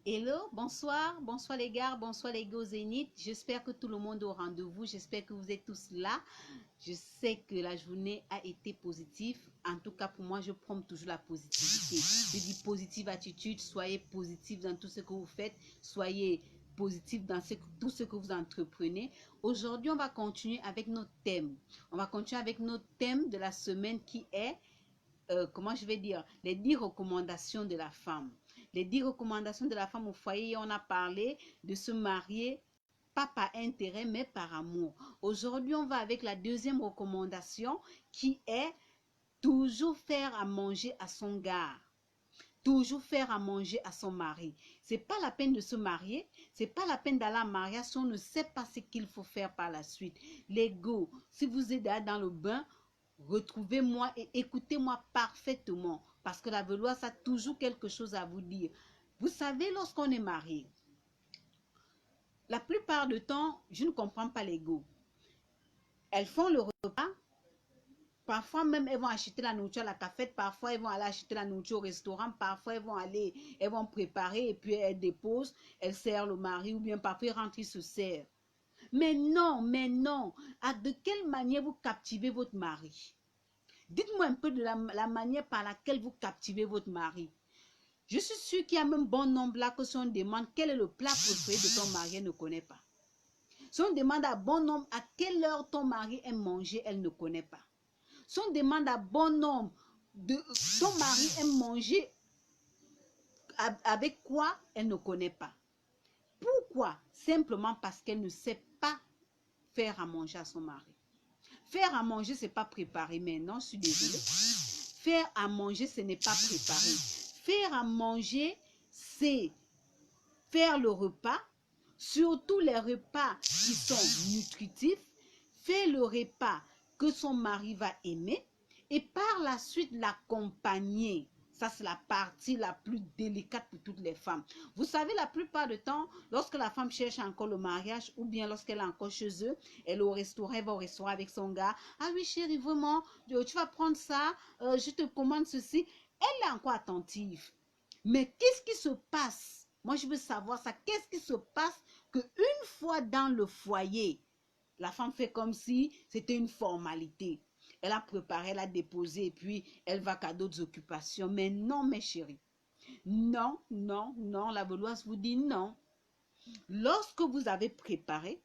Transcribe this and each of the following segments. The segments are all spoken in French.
Hello, bonsoir les gars, bonsoir les gars au Zénith. J'espère que tout le monde est au rendez-vous, j'espère que vous êtes tous là. Je sais que la journée a été positive. En tout cas, pour moi, je prends toujours la positivité. Je dis positive attitude, soyez positif dans tout ce que vous faites, soyez positif dans tout ce que vous entreprenez. Aujourd'hui, on va continuer avec notre thème. On va continuer avec notre thème de la semaine qui est comment je vais dire, les 10 recommandations de la femme. Les 10 recommandations de la femme au foyer, on a parlé de se marier, pas par intérêt, mais par amour. Aujourd'hui, on va avec la deuxième recommandation qui est toujours faire à manger à son gars. Toujours faire à manger à son mari. C'est pas la peine de se marier, c'est pas la peine d'aller en mariage si on ne sait pas ce qu'il faut faire par la suite. Les go, si vous êtes dans le bain, retrouvez-moi et écoutez-moi parfaitement parce que la veloise a toujours quelque chose à vous dire. Vous savez, lorsqu'on est marié, la plupart du temps, je ne comprends pas les go. Elles font le repas. Parfois même, elles vont acheter la nourriture à la cafette. Parfois, elles vont aller acheter la nourriture au restaurant. Parfois, elles vont préparer et puis elles déposent. Elles servent le mari ou bien parfois, elles rentrent, ils se servent. Mais non. De quelle manière vous captivez votre mari? Dites-moi un peu de la manière par laquelle vous captivez votre mari. Je suis sûre qu'il y a même bon nombre là que si on demande quel est le plat préféré de ton mari, elle ne connaît pas. Si on demande à bon nombre à quelle heure ton mari aime manger, elle ne connaît pas. Si on demande à bon nombre de ton mari aime manger avec quoi, elle ne connaît pas. Pourquoi? Simplement parce qu'elle ne sait pas faire à manger à son mari. Faire à manger, ce n'est pas préparer, mais non, je suis désolée. Faire à manger, ce n'est pas préparer. Faire à manger, c'est faire le repas, surtout les repas qui sont nutritifs, faire le repas que son mari va aimer et par la suite l'accompagner. Ça, c'est la partie la plus délicate pour toutes les femmes. Vous savez, la plupart du temps, lorsque la femme cherche encore le mariage ou bien lorsqu'elle est encore chez eux, elle va au restaurant avec son gars. Ah oui, chérie, vraiment, tu vas prendre ça, je te commande ceci. Elle est encore attentive. Mais qu'est-ce qui se passe? Moi, je veux savoir ça. Qu'est-ce qui se passe qu'une fois dans le foyer, la femme fait comme si c'était une formalité. Elle a préparé, elle a déposé et puis elle va qu'à d'autres occupations. Mais non, mes chéris. Non, la Vaudoise vous dit non. Lorsque vous avez préparé,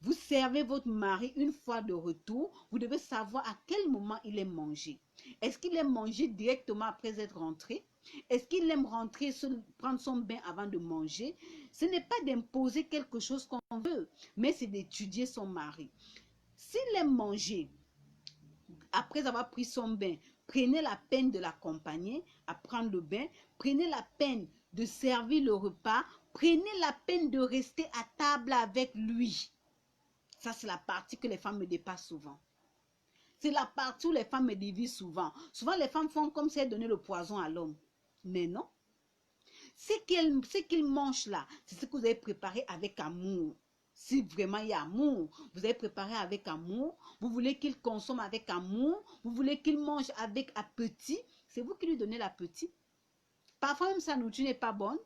vous servez votre mari une fois de retour, vous devez savoir à quel moment il aime manger. Est-ce qu'il aime manger directement après être rentré? Est-ce qu'il aime rentrer, prendre son bain avant de manger? Ce n'est pas d'imposer quelque chose qu'on veut, mais c'est d'étudier son mari. S'il aime manger, après avoir pris son bain, prenez la peine de l'accompagner à prendre le bain, prenez la peine de servir le repas, prenez la peine de rester à table avec lui. Ça, c'est la partie que les femmes me dépassent souvent. C'est la partie où les femmes me dévisent souvent. Souvent, les femmes font comme si elles donnaient le poison à l'homme. Mais non. Ce qu'il mange là, c'est ce que vous avez préparé avec amour. Si vraiment il y a amour, vous avez préparé avec amour, vous voulez qu'il consomme avec amour, vous voulez qu'il mange avec appétit, c'est vous qui lui donnez l'appétit. Parfois même sa nourriture n'est pas bonne.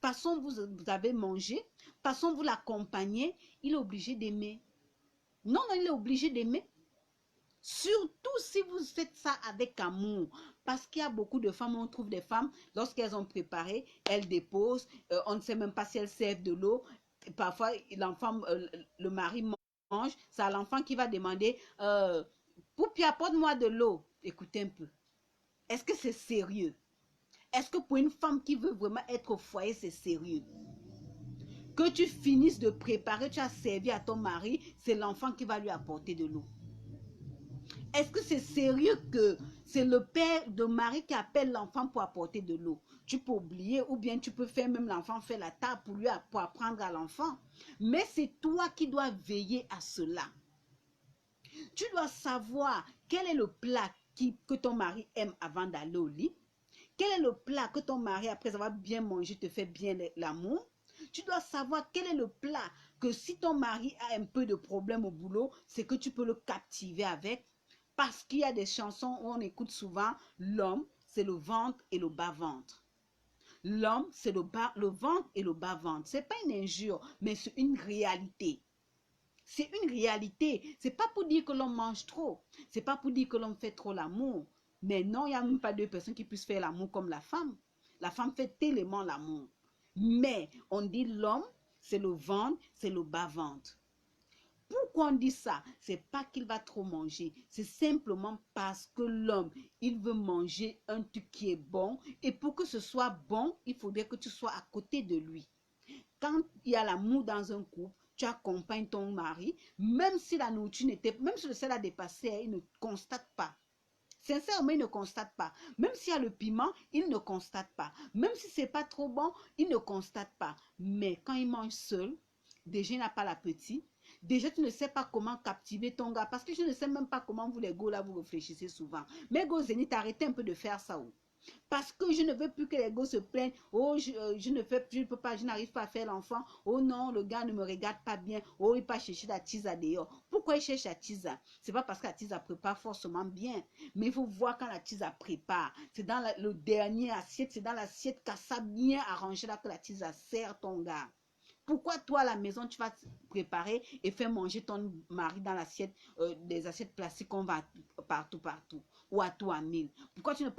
Passons, vous avez mangé, passons, vous l'accompagnez, il est obligé d'aimer. Non, il est obligé d'aimer. Surtout si vous faites ça avec amour. Parce qu'il y a beaucoup de femmes, on trouve des femmes, lorsqu'elles ont préparé, elles déposent, on ne sait même pas si elles servent de l'eau. Parfois, l'enfant, le mari mange, c'est à l'enfant qui va demander, Poupi, apporte-moi de l'eau. Écoutez un peu. Est-ce que c'est sérieux? Est-ce que pour une femme qui veut vraiment être au foyer, c'est sérieux? Que tu finisses de préparer, tu as servi à ton mari, c'est l'enfant qui va lui apporter de l'eau. Est-ce que c'est sérieux que c'est le père de mari qui appelle l'enfant pour apporter de l'eau? Tu peux oublier ou bien tu peux faire même l'enfant faire la table pour apprendre à l'enfant. Mais c'est toi qui dois veiller à cela. Tu dois savoir quel est le plat que ton mari aime avant d'aller au lit. Quel est le plat que ton mari, après avoir bien mangé, te fait bien l'amour. Tu dois savoir quel est le plat que si ton mari a un peu de problème au boulot, c'est que tu peux le captiver avec. Parce qu'il y a des chansons où on écoute souvent, l'homme, c'est le ventre et le bas-ventre. L'homme, c'est le ventre et le bas-ventre. Ce n'est pas une injure, mais c'est une réalité. C'est une réalité. C'est pas pour dire que l'homme mange trop. C'est pas pour dire que l'homme fait trop l'amour. Mais non, il n'y a même pas deux personnes qui puissent faire l'amour comme la femme. La femme fait tellement l'amour. Mais on dit l'homme, c'est le ventre, c'est le bas-ventre. Pourquoi on dit ça? C'est pas qu'il va trop manger. C'est simplement parce que l'homme, il veut manger un truc qui est bon. Et pour que ce soit bon, il faudrait que tu sois à côté de lui. Quand il y a l'amour dans un couple, tu accompagnes ton mari, même si la nourriture n'était, même si le sel a dépassé, il ne constate pas. Sincèrement, il ne constate pas. Même s'il y a le piment, il ne constate pas. Même si c'est pas trop bon, il ne constate pas. Mais quand il mange seul, déjà il n'a pas l'appétit. Déjà, tu ne sais pas comment captiver ton gars. Parce que je ne sais même pas comment vous les go là, vous réfléchissez souvent. Mais go Zénith, arrêtez un peu de faire ça. Parce que je ne veux plus que les gars se plaignent. Oh, je ne peux pas, je n'arrive pas à faire l'enfant. Oh non, le gars ne me regarde pas bien. Oh, il part chercher la tisa dehors. Pourquoi il cherche la tisa? C'est pas parce que la tisa prépare forcément bien. Mais il faut voir quand la tisa prépare. C'est dans le dernier assiette, c'est dans l'assiette ça bien arrangé là que la tisa sert ton gars. Pourquoi toi à la maison tu vas préparer et faire manger ton mari dans l'assiette, des assiettes plastiques qu'on va partout ou à toi à mille? Pourquoi tu ne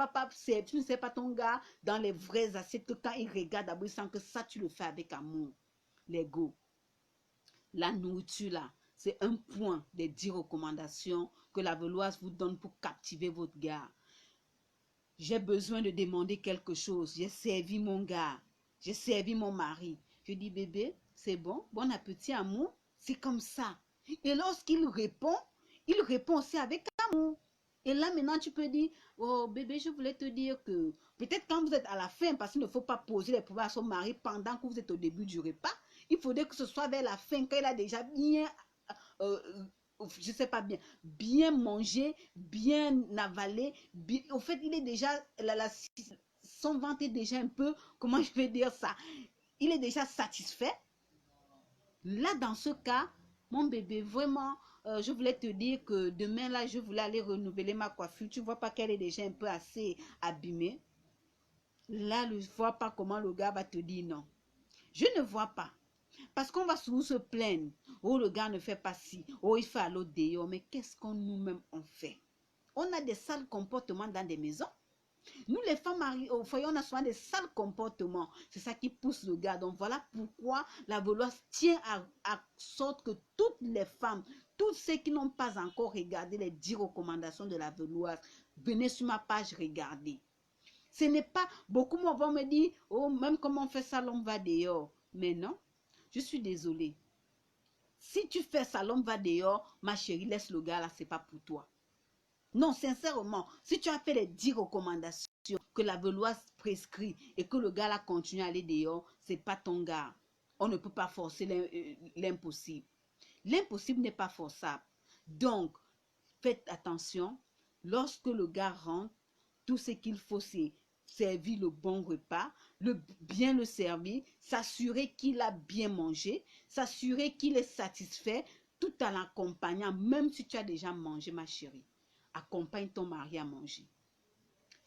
sais pas ton gars dans les vraies assiettes que quand il regarde d'abord il sent que ça tu le fais avec amour? Les go, la nourriture là, c'est un point des 10 recommandations que la Veloise vous donne pour captiver votre gars. J'ai besoin de demander quelque chose. J'ai servi mon gars. J'ai servi mon mari. Je dis, bébé, c'est bon. Bon appétit, amour. C'est comme ça. Et lorsqu'il répond aussi avec amour. Et là, maintenant, tu peux dire, oh, bébé, je voulais te dire que peut-être quand vous êtes à la fin, parce qu'il ne faut pas poser les problèmes à son mari pendant que vous êtes au début du repas, il faudrait que ce soit vers la fin, quand il a déjà bien... je sais pas bien mangé, bien avalé, au fait il est déjà, son ventre est déjà un peu, comment je vais dire ça, il est déjà satisfait. Là dans ce cas, mon bébé, vraiment, je voulais te dire que demain là, je voulais aller renouveler ma coiffure, tu vois pas qu'elle est déjà un peu assez abîmée. Là, je ne vois pas comment le gars va te dire non. Je ne vois pas. Parce qu'on va souvent se plaindre. Oh, le gars ne fait pas ci. Oh, il fait à l'autre dehors. Mais qu'est-ce qu'on nous-mêmes on fait? On a des sales comportements dans des maisons. Nous, les femmes mariées au foyer, on a souvent des sales comportements. C'est ça qui pousse le gars. Donc, voilà pourquoi la Veloise tient à sorte que toutes les femmes, tous ceux qui n'ont pas encore regardé les 10 recommandations de la Veloise, venez sur ma page regarder. Ce n'est pas... Beaucoup vont me dire, oh, même comment on fait ça, l'homme va dehors. Mais non. Je suis désolée. Si tu fais ça, l'homme va dehors, ma chérie, laisse le gars là, c'est pas pour toi. Non, sincèrement, si tu as fait les 10 recommandations que la Veloise prescrit et que le gars là continue à aller dehors, c'est pas ton gars. On ne peut pas forcer l'impossible. L'impossible n'est pas forçable. Donc, faites attention. Lorsque le gars rentre, tout ce qu'il faut, c'est servir le bon repas, bien le servir, s'assurer qu'il a bien mangé, s'assurer qu'il est satisfait, tout en l'accompagnant, même si tu as déjà mangé, ma chérie. Accompagne ton mari à manger.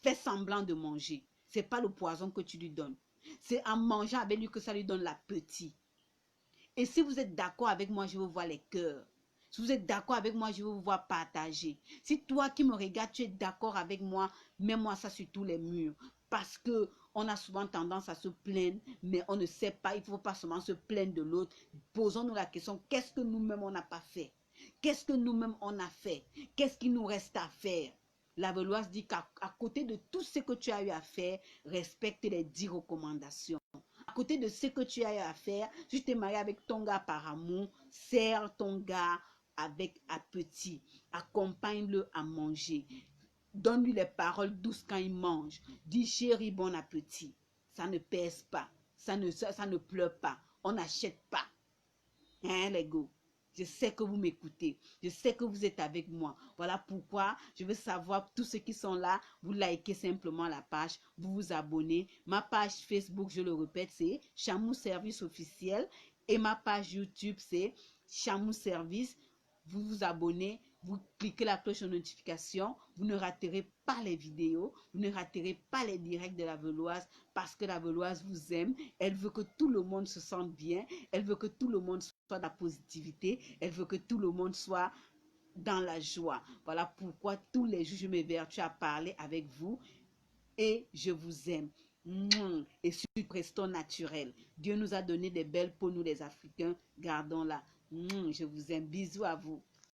Fais semblant de manger. Ce n'est pas le poison que tu lui donnes. C'est en mangeant avec lui que ça lui donne l'appétit. Et si vous êtes d'accord avec moi, je veux voir les cœurs. Si vous êtes d'accord avec moi, je veux vous voir partager. Si toi qui me regardes, tu es d'accord avec moi, mets-moi ça sur tous les murs. Parce que on a souvent tendance à se plaindre, mais on ne sait pas, il ne faut pas seulement se plaindre de l'autre. Posons-nous la question, qu'est-ce que nous-mêmes on n'a pas fait? Qu'est-ce que nous-mêmes on a fait? Qu'est-ce qu'il nous reste à faire? La Veloise dit qu'à côté de tout ce que tu as eu à faire, respecte les 10 recommandations. À côté de ce que tu as eu à faire, si tu t'es marié avec ton gars par amour, sers ton gars avec appétit. Accompagne-le à manger. Donne-lui les paroles douces quand il mange. Dis chérie, bon appétit. Ça ne pèse pas. Ça ne pleure pas. On n'achète pas. Hein, les gars? Je sais que vous m'écoutez. Je sais que vous êtes avec moi. Voilà pourquoi je veux savoir tous ceux qui sont là. Vous likez simplement la page. Vous vous abonnez. Ma page Facebook, je le répète, c'est Chamou Service Officiel. Et ma page YouTube, c'est Chamou Service. Vous vous abonnez. vous cliquez la cloche de notification, vous ne raterez pas les vidéos, vous ne raterez pas les directs de la Veloise parce que la Veloise vous aime. Elle veut que tout le monde se sente bien, elle veut que tout le monde soit dans la positivité, elle veut que tout le monde soit dans la joie. Voilà pourquoi tous les jours je m'évertue à parler avec vous et je vous aime. Et sur Presto naturel. Dieu nous a donné des belles peaux, nous les Africains, gardons-la. Je vous aime. Bisous à vous.